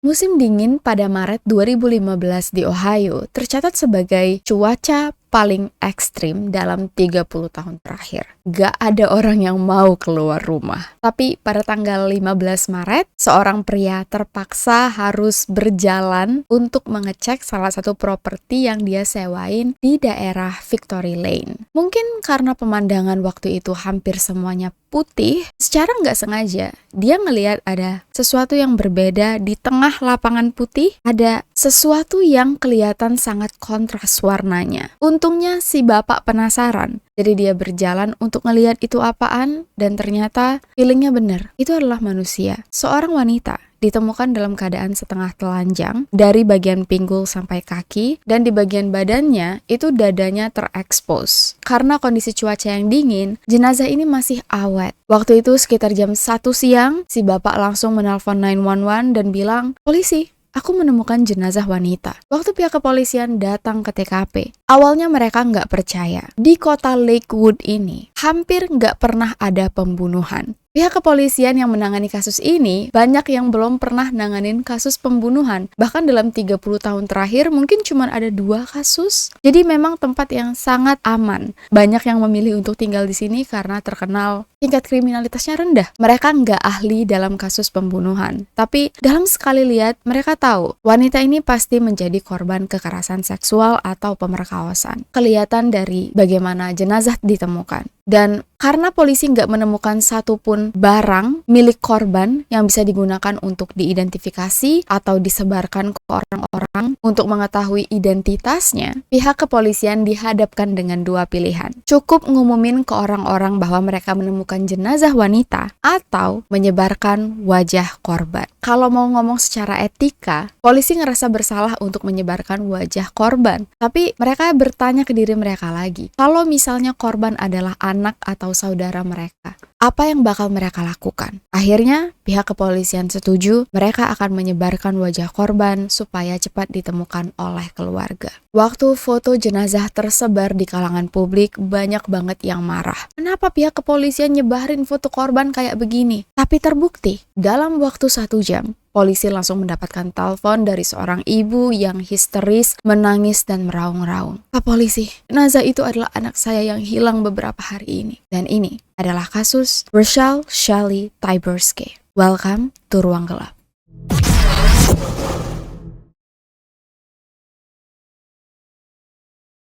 Musim dingin pada Maret 2015 di Ohio tercatat sebagai cuaca paling ekstrim dalam 30 tahun terakhir. Gak ada orang yang mau keluar rumah. Tapi pada tanggal 15 Maret, seorang pria terpaksa harus berjalan untuk mengecek salah satu properti yang dia sewain di daerah Victory Lane. Mungkin karena pemandangan waktu itu hampir semuanya putih, secara nggak sengaja dia ngelihat ada sesuatu yang berbeda di tengah lapangan putih, ada sesuatu yang kelihatan sangat kontras warnanya. Untungnya si bapak penasaran, jadi dia berjalan untuk ngelihat itu apaan, dan ternyata feelingnya bener, itu adalah manusia, seorang wanita. Ditemukan dalam keadaan setengah telanjang dari bagian pinggul sampai kaki, dan di bagian badannya itu dadanya terekspos. Karena kondisi cuaca yang dingin, jenazah ini masih awet. Waktu itu sekitar jam 1 siang, si bapak langsung menelpon 911 dan bilang, "Polisi, aku menemukan jenazah wanita." Waktu pihak kepolisian datang ke TKP, awalnya mereka nggak percaya. Di kota Lakewood ini, hampir nggak pernah ada pembunuhan. Pihak kepolisian yang menangani kasus ini, banyak yang belum pernah nanganin kasus pembunuhan. Bahkan dalam 30 tahun terakhir, mungkin cuma ada 2 kasus. Jadi memang tempat yang sangat aman. Banyak yang memilih untuk tinggal di sini karena terkenal tingkat kriminalitasnya rendah. Mereka nggak ahli dalam kasus pembunuhan. Tapi dalam sekali lihat, mereka tahu wanita ini pasti menjadi korban kekerasan seksual atau pemerkosaan. Kelihatan dari bagaimana jenazah ditemukan. Dan karena polisi nggak menemukan satupun barang milik korban yang bisa digunakan untuk diidentifikasi atau disebarkan ke orang-orang untuk mengetahui identitasnya, pihak kepolisian dihadapkan dengan 2 pilihan. Cukup ngumumin ke orang-orang bahwa mereka menemukan jenazah wanita atau menyebarkan wajah korban. Kalau mau ngomong secara etika, polisi ngerasa bersalah untuk menyebarkan wajah korban. Tapi mereka bertanya ke diri mereka lagi, kalau misalnya korban adalah anak atau saudara mereka, apa yang bakal mereka lakukan? Akhirnya, pihak kepolisian setuju mereka akan menyebarkan wajah korban supaya cepat ditemukan oleh keluarga. Waktu foto jenazah tersebar di kalangan publik, banyak banget yang marah. Kenapa pihak kepolisian nyebarin foto korban kayak begini? Tapi terbukti, dalam waktu 1 jam, polisi langsung mendapatkan telepon dari seorang ibu yang histeris, menangis dan meraung-raung. "Pak polisi, jenazah itu adalah anak saya yang hilang beberapa hari ini." Dan ini adalah kasus Rochelle Shelley Tyburski. Welcome to Ruang Gelap.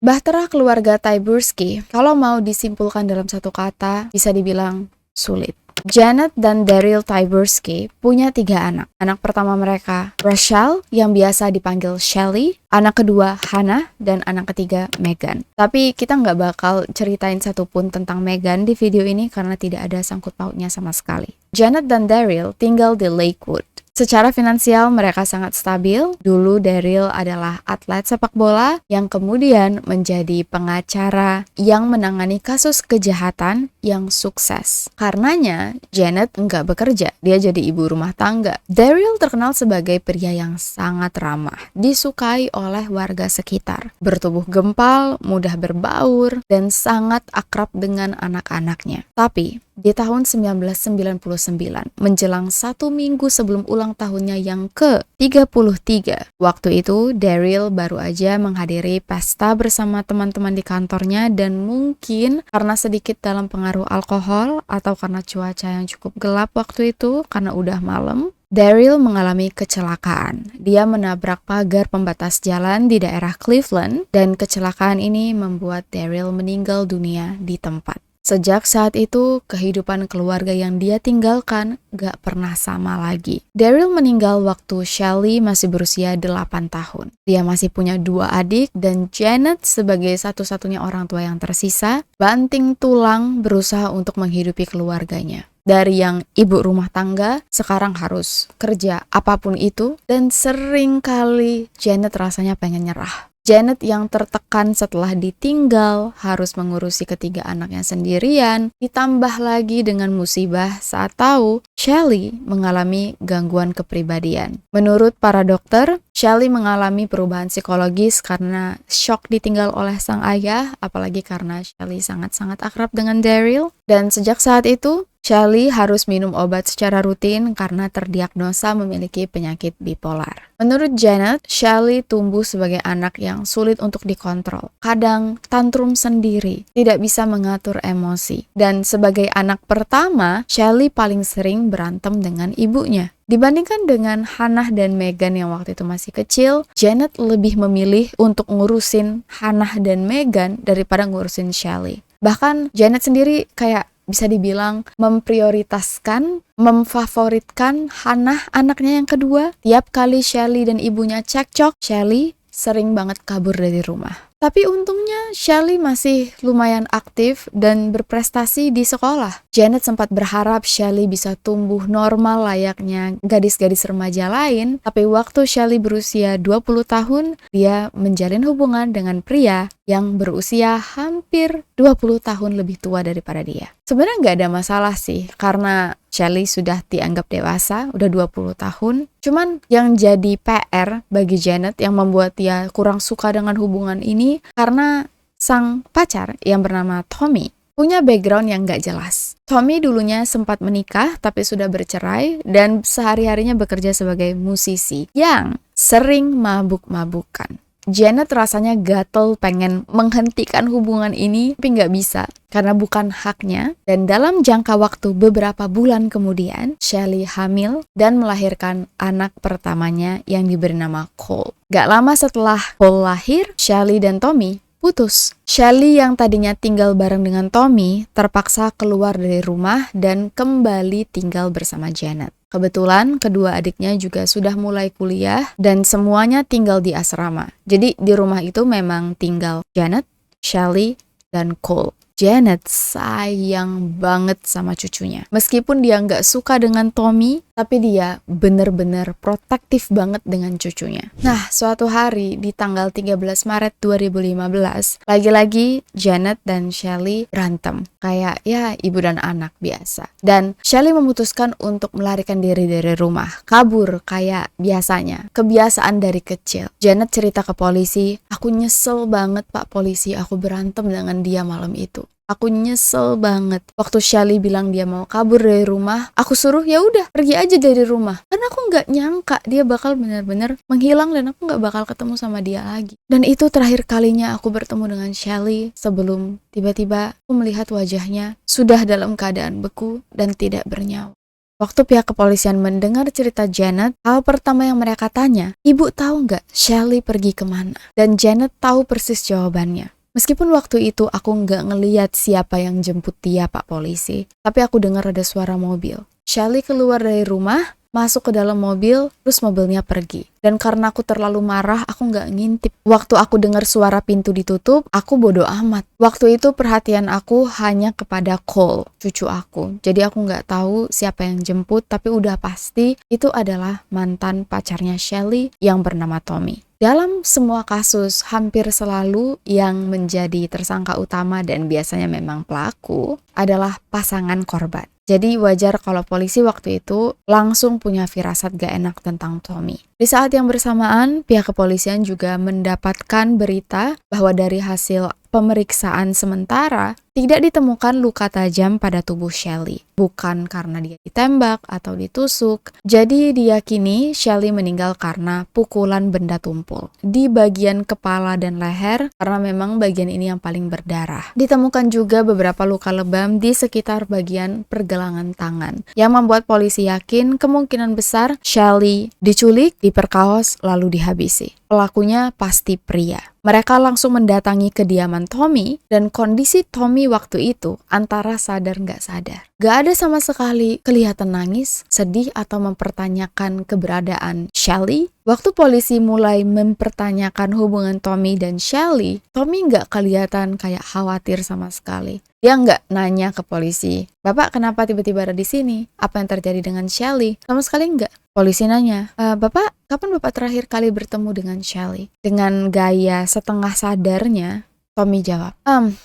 Bahtera keluarga Tyburski, kalau mau disimpulkan dalam satu kata, bisa dibilang sulit. Janet dan Daryl Tyburski punya 3 anak. Anak pertama mereka, Rochelle, yang biasa dipanggil Shelley. Anak kedua, Hannah. Dan anak ketiga, Megan. Tapi kita nggak bakal ceritain satupun tentang Megan di video ini karena tidak ada sangkut pautnya sama sekali. Janet dan Daryl tinggal di Lakewood. Secara finansial mereka sangat stabil. Dulu Daryl adalah atlet sepak bola yang kemudian menjadi pengacara yang menangani kasus kejahatan yang sukses. Karenanya Janet nggak bekerja, dia jadi ibu rumah tangga. Daryl terkenal sebagai pria yang sangat ramah, disukai oleh warga sekitar. Bertubuh gempal, mudah berbaur, dan sangat akrab dengan anak-anaknya. Tapi di tahun 1999, menjelang 1 minggu sebelum ulang tahunnya yang ke-33, waktu itu Daryl baru aja menghadiri pesta bersama teman-teman di kantornya, dan mungkin karena sedikit dalam pengaruh alkohol atau karena cuaca yang cukup gelap waktu itu, karena udah malam, Daryl mengalami kecelakaan. Dia menabrak pagar pembatas jalan di daerah Cleveland, dan kecelakaan ini membuat Daryl meninggal dunia di tempat. Sejak saat itu, kehidupan keluarga yang dia tinggalkan gak pernah sama lagi. Daryl meninggal waktu Shelley masih berusia 8 tahun. Dia masih punya 2 adik, dan Janet sebagai satu-satunya orang tua yang tersisa, banting tulang berusaha untuk menghidupi keluarganya. Dari yang ibu rumah tangga, sekarang harus kerja apapun itu, dan sering kali Janet rasanya pengen nyerah. Janet yang tertekan setelah ditinggal, harus mengurusi 3 anaknya sendirian, ditambah lagi dengan musibah saat tahu Shelley mengalami gangguan kepribadian. Menurut para dokter, Shelley mengalami perubahan psikologis karena shock ditinggal oleh sang ayah, apalagi karena Shelley sangat-sangat akrab dengan Daryl. Dan sejak saat itu, Shelly harus minum obat secara rutin karena terdiagnosa memiliki penyakit bipolar. Menurut Janet, Shelly tumbuh sebagai anak yang sulit untuk dikontrol. Kadang tantrum sendiri, tidak bisa mengatur emosi. Dan sebagai anak pertama, Shelly paling sering berantem dengan ibunya. Dibandingkan dengan Hannah dan Megan yang waktu itu masih kecil, Janet lebih memilih untuk ngurusin Hannah dan Megan daripada ngurusin Shelly. Bahkan Janet sendiri kayak bisa dibilang memprioritaskan, memfavoritkan Hannah, anaknya yang kedua. Tiap kali Shelly dan ibunya cekcok, Shelly sering banget kabur dari rumah. Tapi untungnya Shelly masih lumayan aktif dan berprestasi di sekolah. Janet sempat berharap Shelly bisa tumbuh normal layaknya gadis-gadis remaja lain, tapi waktu Shelly berusia 20 tahun, dia menjalin hubungan dengan pria yang berusia hampir 20 tahun lebih tua daripada dia. Sebenarnya nggak ada masalah sih, karena Shelly sudah dianggap dewasa, udah 20 tahun. Cuman yang jadi PR bagi Janet yang membuat dia kurang suka dengan hubungan ini, karena sang pacar yang bernama Tommy punya background yang gak jelas. Tommy dulunya sempat menikah tapi sudah bercerai dan sehari-harinya bekerja sebagai musisi yang sering mabuk-mabukan. Janet rasanya gatel pengen menghentikan hubungan ini, tapi nggak bisa karena bukan haknya. Dan dalam jangka waktu beberapa bulan kemudian, Shelly hamil dan melahirkan anak pertamanya yang diberi nama Cole. Gak lama setelah Cole lahir, Shelly dan Tommy putus. Shelly yang tadinya tinggal bareng dengan Tommy terpaksa keluar dari rumah dan kembali tinggal bersama Janet. Kebetulan kedua adiknya juga sudah mulai kuliah dan semuanya tinggal di asrama. Jadi di rumah itu memang tinggal Janet, Shelly, dan Cole. Janet sayang banget sama cucunya. Meskipun dia nggak suka dengan Tommy, tapi dia bener-bener protektif banget dengan cucunya. Nah, suatu hari di tanggal 13 Maret 2015, lagi-lagi Janet dan Shelly berantem. Kayak ya ibu dan anak biasa. Dan Shelly memutuskan untuk melarikan diri dari rumah. Kabur kayak biasanya. Kebiasaan dari kecil. Janet cerita ke polisi, "Aku nyesel banget Pak Polisi, aku berantem dengan dia malam itu. Aku nyesel banget." Waktu Shelly bilang dia mau kabur dari rumah, aku suruh ya udah pergi aja dari rumah. Karena aku nggak nyangka dia bakal benar-benar menghilang dan aku nggak bakal ketemu sama dia lagi. Dan itu terakhir kalinya aku bertemu dengan Shelly sebelum tiba-tiba aku melihat wajahnya sudah dalam keadaan beku dan tidak bernyawa. Waktu pihak kepolisian mendengar cerita Janet, hal pertama yang mereka tanya, "Ibu tahu nggak Shelly pergi kemana?" Dan Janet tahu persis jawabannya. Meskipun waktu itu aku nggak ngeliat siapa yang jemput dia, Pak Polisi, tapi aku dengar ada suara mobil. Shelly keluar dari rumah, masuk ke dalam mobil, terus mobilnya pergi. Dan karena aku terlalu marah, aku nggak ngintip. Waktu aku dengar suara pintu ditutup, aku bodo amat. Waktu itu perhatian aku hanya kepada Cole, cucu aku. Jadi aku nggak tahu siapa yang jemput, tapi udah pasti itu adalah mantan pacarnya Shelly yang bernama Tommy. Dalam semua kasus, hampir selalu yang menjadi tersangka utama dan biasanya memang pelaku adalah pasangan korban. Jadi wajar kalau polisi waktu itu langsung punya firasat gak enak tentang Tommy. Di saat yang bersamaan, pihak kepolisian juga mendapatkan berita bahwa dari hasil pemeriksaan sementara tidak ditemukan luka tajam pada tubuh Shelly. Bukan karena dia ditembak atau ditusuk. Jadi diyakini Shelly meninggal karena pukulan benda tumpul di bagian kepala dan leher karena memang bagian ini yang paling berdarah. Ditemukan juga beberapa luka lebam di sekitar bagian pergelangan tangan yang membuat polisi yakin kemungkinan besar Shelly diculik, diperkaos, lalu dihabisi. Pelakunya pasti pria. Mereka langsung mendatangi kediaman Tommy dan kondisi Tommy waktu itu antara sadar nggak sadar. Gak ada sama sekali kelihatan nangis, sedih, atau mempertanyakan keberadaan Shelly. Waktu polisi mulai mempertanyakan hubungan Tommy dan Shelly, Tommy nggak kelihatan kayak khawatir sama sekali. Dia nggak nanya ke polisi, "Bapak kenapa tiba-tiba ada di sini? Apa yang terjadi dengan Shelly?" Sama sekali nggak. Polisi nanya, "Bapak, kapan Bapak terakhir kali bertemu dengan Shelly?" Dengan gaya setengah sadarnya, Tommy jawab,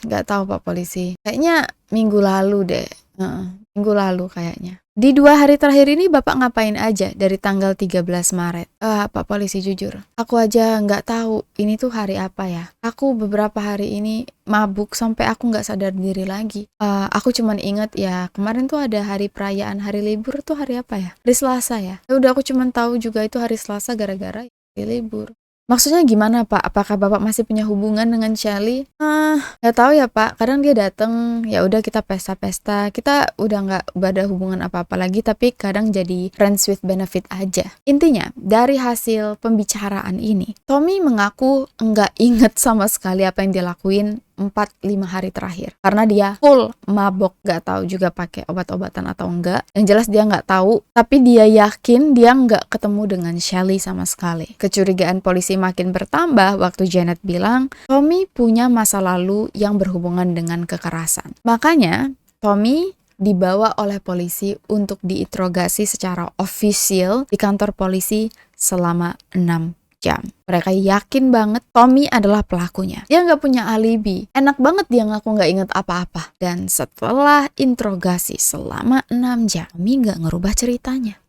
nggak tahu Pak Polisi. Kayaknya minggu lalu deh. Heeh, minggu lalu kayaknya. Di 2 hari terakhir ini Bapak ngapain aja dari tanggal 13 Maret? Pak polisi jujur, aku aja nggak tahu ini tuh hari apa ya. Aku beberapa hari ini mabuk sampai aku nggak sadar diri lagi. Aku cuman inget ya kemarin tuh ada hari perayaan hari libur tuh hari apa ya? Hari Selasa ya. Ya udah aku cuman tahu juga itu hari Selasa gara-gara hari libur. Maksudnya gimana Pak? Apakah Bapak masih punya hubungan dengan Shelly? Nggak tahu ya Pak. Kadang dia datang, ya udah kita pesta-pesta. Kita udah nggak ada hubungan apa-apa lagi, tapi kadang jadi friends with benefit aja. Intinya, dari hasil pembicaraan ini, Tommy mengaku nggak inget sama sekali apa yang dia lakuin 4-5 hari terakhir. Karena dia full mabok, nggak tahu juga pakai obat-obatan atau enggak. Yang jelas dia nggak tahu, tapi dia yakin dia nggak ketemu dengan Shelly sama sekali. Kecurigaan polisi makin bertambah waktu Janet bilang Tommy punya masa lalu yang berhubungan dengan kekerasan. Makanya Tommy dibawa oleh polisi untuk diinterogasi secara ofisial di kantor polisi selama 6 jam. Mereka yakin banget Tommy adalah pelakunya. Dia nggak punya alibi. Enak banget dia ngaku nggak inget apa-apa. Dan setelah interogasi selama 6 jam, Tommy nggak ngerubah ceritanya.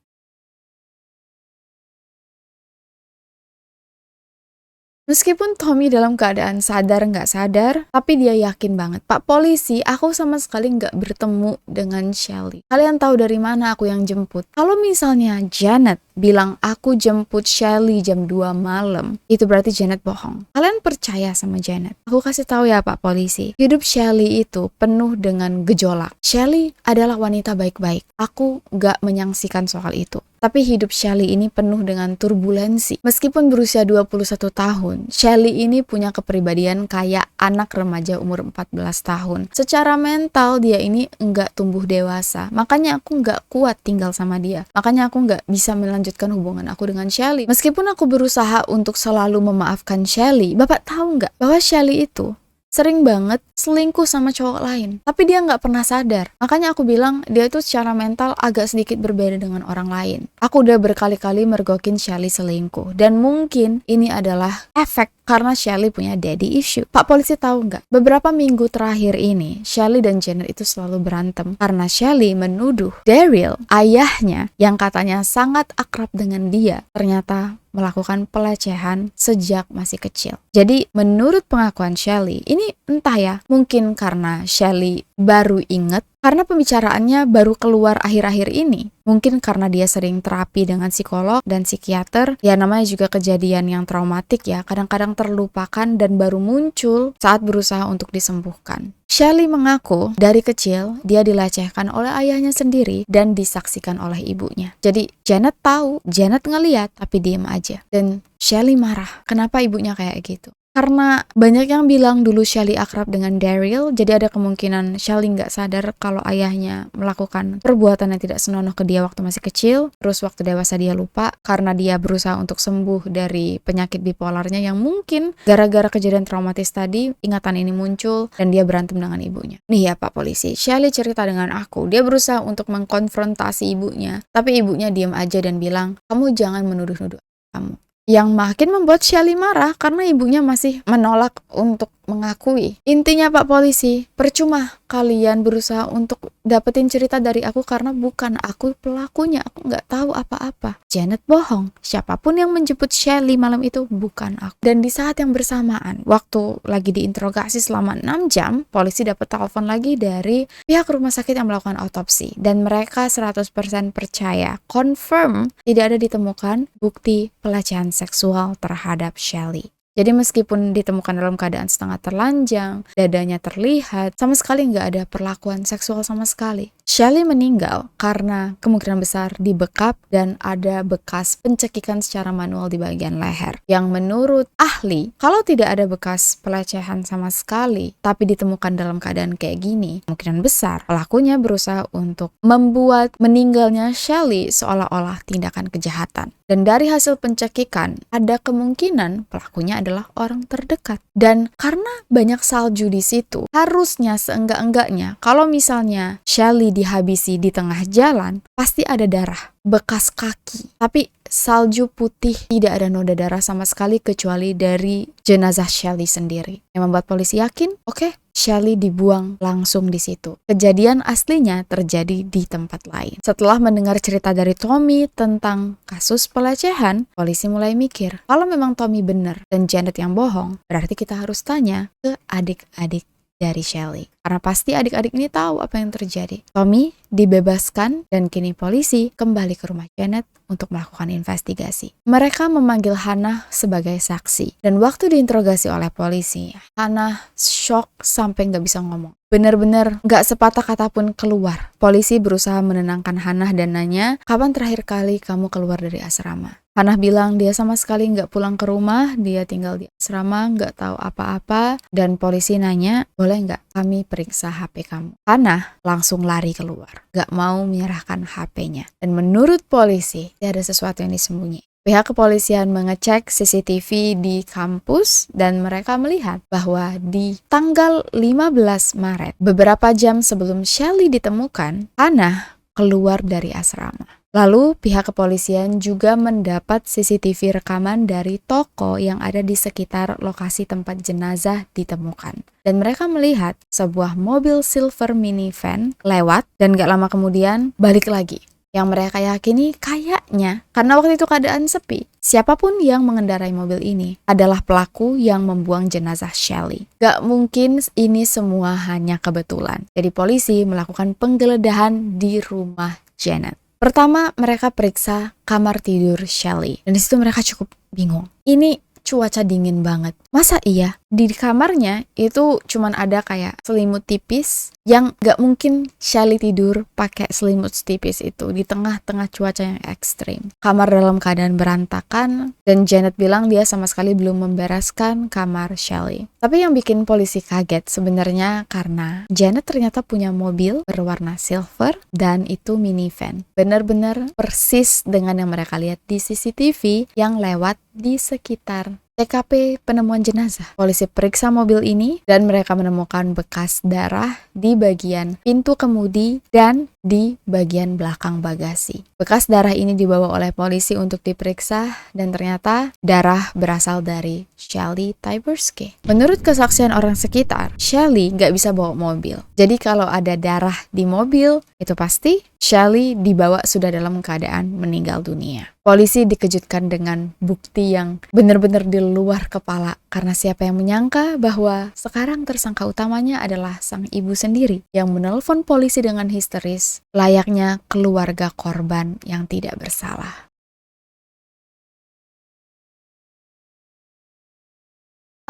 Meskipun Tommy dalam keadaan sadar nggak sadar, tapi dia yakin banget, Pak polisi, aku sama sekali nggak bertemu dengan Shelly. Kalian tahu dari mana aku yang jemput? Kalau misalnya Janet bilang aku jemput Shelly jam 2 malam, itu berarti Janet bohong. Kalian percaya sama Janet? Aku kasih tahu ya Pak polisi, hidup Shelly itu penuh dengan gejolak. Shelly adalah wanita baik-baik. Aku nggak menyaksikan soal itu. Tapi hidup Shelly ini penuh dengan turbulensi. Meskipun berusia 21 tahun, Shelly ini punya kepribadian kayak anak remaja umur 14 tahun. Secara mental dia ini nggak tumbuh dewasa. Makanya aku nggak kuat tinggal sama dia. Makanya aku nggak bisa melanjutkan hubungan aku dengan Shelly. Meskipun aku berusaha untuk selalu memaafkan Shelly, Bapak tahu nggak bahwa Shelly itu sering banget selingkuh sama cowok lain. Tapi dia nggak pernah sadar. Makanya aku bilang dia itu secara mental agak sedikit berbeda dengan orang lain. Aku udah berkali-kali mergokin Shelly selingkuh. Dan mungkin ini adalah efek karena Shelly punya daddy issue. Pak polisi tahu nggak? Beberapa minggu terakhir ini, Shelly dan Janet itu selalu berantem. Karena Shelly menuduh Daryl, ayahnya, yang katanya sangat akrab dengan dia, ternyata melakukan pelecehan sejak masih kecil. Jadi menurut pengakuan Shelly, ini entah ya, mungkin karena Shelly baru inget, karena pembicaraannya baru keluar akhir-akhir ini. Mungkin karena dia sering terapi dengan psikolog dan psikiater, ya namanya juga kejadian yang traumatik ya, kadang-kadang terlupakan dan baru muncul saat berusaha untuk disembuhkan. Shelly mengaku dari kecil dia dilecehkan oleh ayahnya sendiri dan disaksikan oleh ibunya. Jadi Janet tahu, Janet ngeliat tapi diem aja. Dan Shelly marah, kenapa ibunya kayak gitu? Karena banyak yang bilang dulu Shelly akrab dengan Daryl, jadi ada kemungkinan Shelly nggak sadar kalau ayahnya melakukan perbuatan yang tidak senonoh ke dia waktu masih kecil. Terus waktu dewasa dia lupa karena dia berusaha untuk sembuh dari penyakit bipolarnya yang mungkin gara-gara kejadian traumatis tadi, ingatan ini muncul dan dia berantem dengan ibunya. Nih ya Pak polisi, Shelly cerita dengan aku, dia berusaha untuk mengkonfrontasi ibunya, tapi ibunya diam aja dan bilang, kamu jangan menuduh-nuduh kamu. Yang makin membuat Shelly marah karena ibunya masih menolak untuk mengakui. Intinya Pak polisi, percuma kalian berusaha untuk dapetin cerita dari aku karena bukan aku pelakunya, aku nggak tahu apa-apa. Janet bohong, siapapun yang menjemput Shelly malam itu bukan aku. Dan di saat yang bersamaan, waktu lagi diinterogasi selama 6 jam, polisi dapat telepon lagi dari pihak rumah sakit yang melakukan autopsi. Dan mereka 100% percaya, confirm tidak ada ditemukan bukti pelecehan seksual terhadap Shelly. Jadi meskipun ditemukan dalam keadaan setengah telanjang, dadanya terlihat, sama sekali nggak ada perlakuan seksual sama sekali. Shelly meninggal karena kemungkinan besar dibekap dan ada bekas pencekikan secara manual di bagian leher. Yang menurut ahli, kalau tidak ada bekas pelecehan sama sekali, tapi ditemukan dalam keadaan kayak gini, kemungkinan besar pelakunya berusaha untuk membuat meninggalnya Shelly seolah-olah tindakan kejahatan. Dan dari hasil pencekikan, ada kemungkinan pelakunya adalah orang terdekat. Dan karena banyak salju di situ, harusnya seenggak-enggaknya, kalau misalnya Shelly dihabisi di tengah jalan, pasti ada darah, bekas kaki. Tapi salju putih, tidak ada noda darah sama sekali kecuali dari jenazah Shelly sendiri. Yang membuat polisi yakin, oke, Shelly dibuang langsung di situ. Kejadian aslinya terjadi di tempat lain. Setelah mendengar cerita dari Tommy tentang kasus pelecehan, polisi mulai mikir, kalau memang Tommy benar dan Janet yang bohong, berarti kita harus tanya ke adik-adik dari Shelly. Karena pasti adik-adik ini tahu apa yang terjadi. Tommy dibebaskan dan kini polisi kembali ke rumah Janet untuk melakukan investigasi. Mereka memanggil Hannah sebagai saksi. Dan waktu diinterogasi oleh polisi, Hannah shock sampai nggak bisa ngomong. Benar-benar nggak sepatah kata pun keluar. Polisi berusaha menenangkan Hannah dan nanya, kapan terakhir kali kamu keluar dari asrama? Hannah bilang dia sama sekali nggak pulang ke rumah, dia tinggal di asrama, nggak tahu apa-apa. Dan polisi nanya, boleh nggak kami periksa HP kamu? Hannah langsung lari keluar, nggak mau menyerahkan HP-nya. Dan menurut polisi, ada sesuatu yang disembunyi. Pihak kepolisian mengecek CCTV di kampus dan mereka melihat bahwa di tanggal 15 Maret, beberapa jam sebelum Shelly ditemukan, Hannah keluar dari asrama. Lalu pihak kepolisian juga mendapat CCTV rekaman dari toko yang ada di sekitar lokasi tempat jenazah ditemukan. Dan mereka melihat sebuah mobil silver minivan lewat dan gak lama kemudian balik lagi. Yang mereka yakini kayaknya, karena waktu itu keadaan sepi, siapapun yang mengendarai mobil ini adalah pelaku yang membuang jenazah Shelly. Gak mungkin ini semua hanya kebetulan. Jadi polisi melakukan penggeledahan di rumah Janet. Pertama, mereka periksa kamar tidur Shelly. Dan disitu mereka cukup bingung. Ini cuaca dingin banget. Masa iya? Di kamarnya itu cuman ada kayak selimut tipis yang gak mungkin Shelly tidur pakai selimut tipis itu di tengah-tengah cuaca yang ekstrim. Kamar dalam keadaan berantakan dan Janet bilang dia sama sekali belum membereskan kamar Shelly. Tapi yang bikin polisi kaget sebenarnya karena Janet ternyata punya mobil berwarna silver dan itu minivan. Benar-benar persis dengan yang mereka lihat di CCTV yang lewat di sekitar TKP penemuan jenazah. Polisi periksa mobil ini dan mereka menemukan bekas darah di bagian pintu kemudi dan di bagian belakang bagasi. Bekas darah ini dibawa oleh polisi untuk diperiksa dan ternyata darah berasal dari Shelly Tyburski. Menurut kesaksian orang sekitar, Shelly nggak bisa bawa mobil. Jadi kalau ada darah di mobil, itu pasti Shelly dibawa sudah dalam keadaan meninggal dunia. Polisi dikejutkan dengan bukti yang benar-benar di luar kepala karena siapa yang menyangka bahwa sekarang tersangka utamanya adalah sang ibu sendiri yang menelpon polisi dengan histeris layaknya keluarga korban yang tidak bersalah.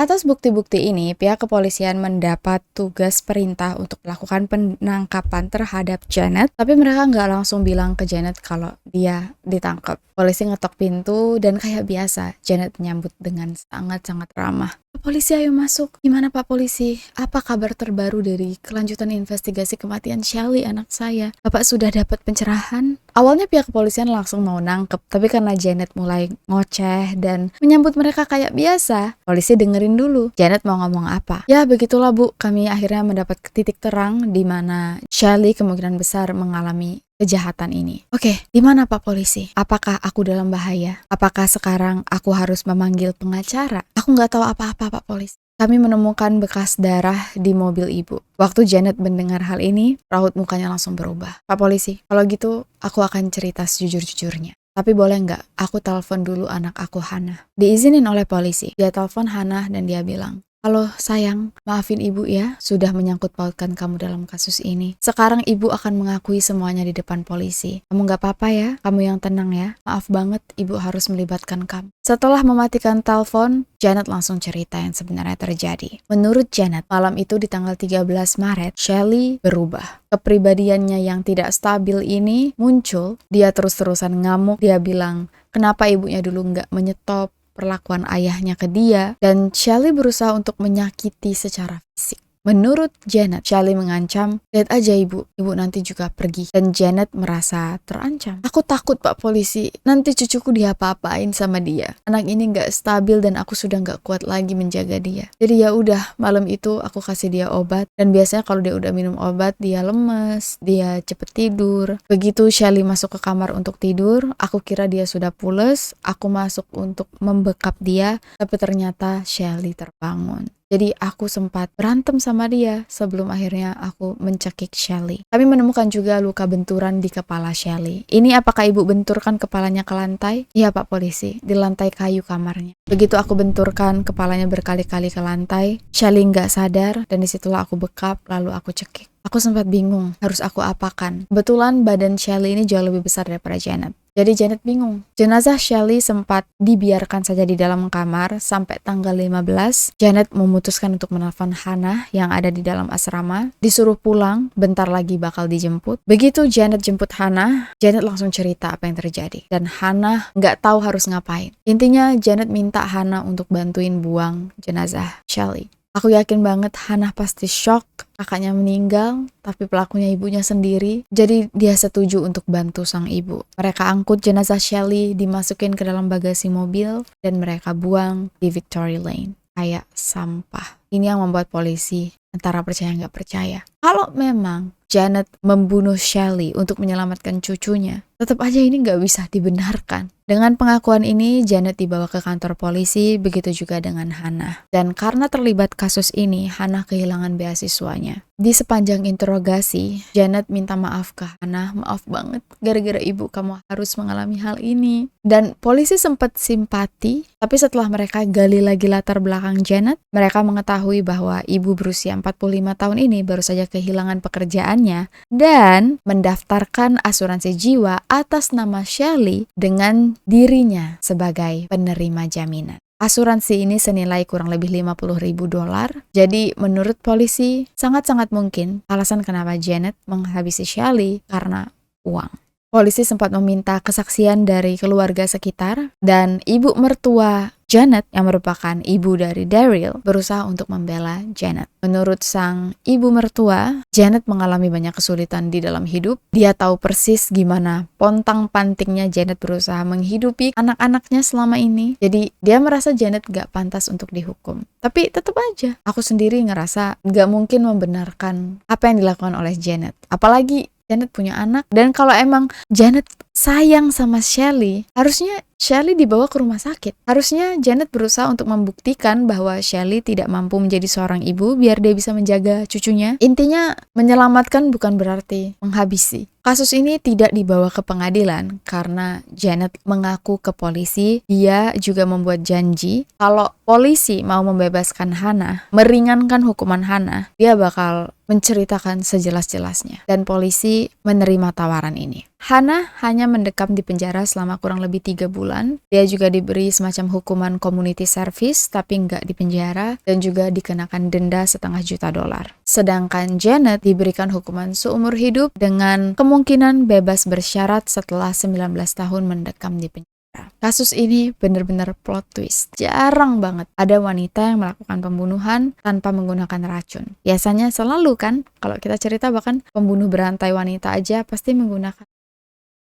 Atas bukti-bukti ini, pihak kepolisian mendapat tugas perintah untuk melakukan penangkapan terhadap Janet, tapi mereka nggak langsung bilang ke Janet kalau dia ditangkap. Polisi ngetok pintu dan kayak biasa, Janet menyambut dengan sangat-sangat ramah. Pak polisi, ayo masuk. Gimana Pak polisi? Apa kabar terbaru dari kelanjutan investigasi kematian Shelly, anak saya? Bapak sudah dapat pencerahan? Awalnya pihak kepolisian langsung mau nangkep, tapi karena Janet mulai ngoceh dan menyambut mereka kayak biasa, polisi dengerin dulu. Janet mau ngomong apa? Ya begitulah Bu, kami akhirnya mendapat titik terang di mana Shelly kemungkinan besar mengalami kejahatan ini. Oke, di mana Pak polisi? Apakah aku dalam bahaya? Apakah sekarang aku harus memanggil pengacara? Aku nggak tahu apa-apa Pak polisi. Kami menemukan bekas darah di mobil ibu. Waktu Janet mendengar hal ini, raut mukanya langsung berubah. Pak polisi, kalau gitu aku akan cerita sejujur-jujurnya. Tapi boleh nggak aku telepon dulu anak aku Hannah? Diizinin oleh polisi. Dia telepon Hannah dan dia bilang, halo sayang, maafin ibu ya, sudah menyangkut pautkan kamu dalam kasus ini. Sekarang ibu akan mengakui semuanya di depan polisi. Kamu gak apa-apa ya, kamu yang tenang ya. Maaf banget ibu harus melibatkan kamu. Setelah mematikan telepon, Janet langsung cerita yang sebenarnya terjadi. Menurut Janet, malam itu di tanggal 13 Maret, Shelly berubah. Kepribadiannya yang tidak stabil ini muncul, dia terus-terusan ngamuk, dia bilang, kenapa ibunya dulu gak menyetop perlakuan ayahnya ke dia, dan Shelly berusaha untuk menyakiti secara fisik. Menurut Janet, Shelly mengancam, "Lihat aja ibu nanti juga pergi." Dan Janet merasa terancam. "Aku takut Pak Polisi, nanti cucuku diapa-apain sama dia. Anak ini gak stabil dan aku sudah gak kuat lagi menjaga dia." Jadi ya udah, malam itu aku kasih dia obat. Dan biasanya kalau dia udah minum obat, dia lemes, dia cepet tidur. Begitu Shelly masuk ke kamar untuk tidur, aku kira dia sudah pules. Aku masuk untuk membekap dia, tapi ternyata Shelly terbangun. Jadi aku sempat berantem sama dia sebelum akhirnya aku mencekik Shelly. Kami menemukan juga luka benturan di kepala Shelly. Ini apakah ibu benturkan kepalanya ke lantai? Iya Pak Polisi, di lantai kayu kamarnya. Begitu aku benturkan kepalanya berkali-kali ke lantai, Shelly nggak sadar dan disitulah aku bekap lalu aku cekik. Aku sempat bingung harus aku apakan. Kebetulan badan Shelly ini jauh lebih besar daripada Janet. Jadi Janet bingung. Jenazah Shelly sempat dibiarkan saja di dalam kamar sampai tanggal 15. Janet memutuskan untuk menelpon Hannah yang ada di dalam asrama. Disuruh pulang, bentar lagi bakal dijemput. Begitu Janet jemput Hannah, Janet langsung cerita apa yang terjadi. Dan Hannah nggak tahu harus ngapain. Intinya Janet minta Hannah untuk bantuin buang jenazah Shelly. Aku yakin banget Hannah pasti shock, kakaknya meninggal, tapi pelakunya ibunya sendiri. Jadi dia setuju untuk bantu sang ibu. Mereka angkut jenazah Shelly, dimasukin ke dalam bagasi mobil, dan mereka buang di Victory Lane. Kayak sampah. Ini yang membuat polisi antara percaya nggak percaya. Kalau memang Janet membunuh Shelly untuk menyelamatkan cucunya, tetap aja ini nggak bisa dibenarkan. Dengan pengakuan ini, Janet dibawa ke kantor polisi, begitu juga dengan Hannah. Dan karena terlibat kasus ini, Hannah kehilangan beasiswanya. Di sepanjang interogasi, Janet minta maaf ke Hannah, "Maaf banget, gara-gara ibu kamu harus mengalami hal ini." Dan polisi sempat simpati, tapi setelah mereka gali lagi latar belakang Janet, mereka mengetahui bahwa ibu berusia 45 tahun ini baru saja kehilangan pekerjaannya dan mendaftarkan asuransi jiwa atas nama Shelly dengan dirinya sebagai penerima jaminan. Asuransi ini senilai kurang lebih $50.000. Jadi menurut polisi sangat-sangat mungkin alasan kenapa Janet menghabisi Shelly karena uang. Polisi sempat meminta kesaksian dari keluarga sekitar dan ibu mertua Janet yang merupakan ibu dari Daryl berusaha untuk membela Janet. Menurut sang ibu mertua, Janet mengalami banyak kesulitan di dalam hidup. Dia tahu persis gimana pontang-pantingnya Janet berusaha menghidupi anak-anaknya selama ini. Jadi dia merasa Janet gak pantas untuk dihukum. Tapi tetap aja, aku sendiri ngerasa gak mungkin membenarkan apa yang dilakukan oleh Janet. Apalagi Janet punya anak, dan kalau emang Janet sayang sama Shelly, harusnya Shelly dibawa ke rumah sakit. Harusnya Janet berusaha untuk membuktikan bahwa Shelly tidak mampu menjadi seorang ibu biar dia bisa menjaga cucunya. Intinya, menyelamatkan bukan berarti menghabisi. Kasus ini tidak dibawa ke pengadilan karena Janet mengaku ke polisi. Dia juga membuat janji kalau polisi mau membebaskan Hannah, meringankan hukuman Hannah, dia bakal menceritakan sejelas-jelasnya. Dan polisi menerima tawaran ini. Hannah hanya mendekam di penjara selama kurang lebih 3 bulan. Dia juga diberi semacam hukuman community service, tapi nggak di penjara, dan juga dikenakan denda $500.000. Sedangkan Janet diberikan hukuman seumur hidup dengan kemungkinan bebas bersyarat setelah 19 tahun mendekam di penjara. Kasus ini benar-benar plot twist. Jarang banget ada wanita yang melakukan pembunuhan tanpa menggunakan racun. Biasanya selalu kan, kalau kita cerita bahkan pembunuh berantai wanita aja pasti menggunakan.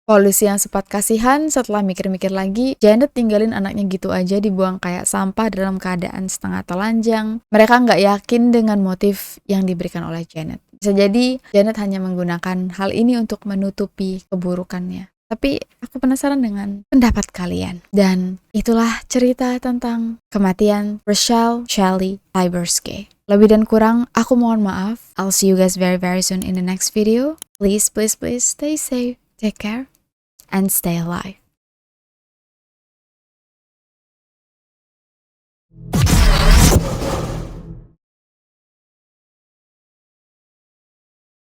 Polisi yang sempat kasihan setelah mikir-mikir lagi, Janet tinggalin anaknya gitu aja dibuang kayak sampah dalam keadaan setengah telanjang. Mereka nggak yakin dengan motif yang diberikan oleh Janet. Bisa jadi Janet hanya menggunakan hal ini untuk menutupi keburukannya. Tapi aku penasaran dengan pendapat kalian. Dan itulah cerita tentang kematian Rachel Shelly Tyberski. Lebih dan kurang, aku mohon maaf. I'll see you guys very very soon in the next video. Please stay safe, take care, and stay alive.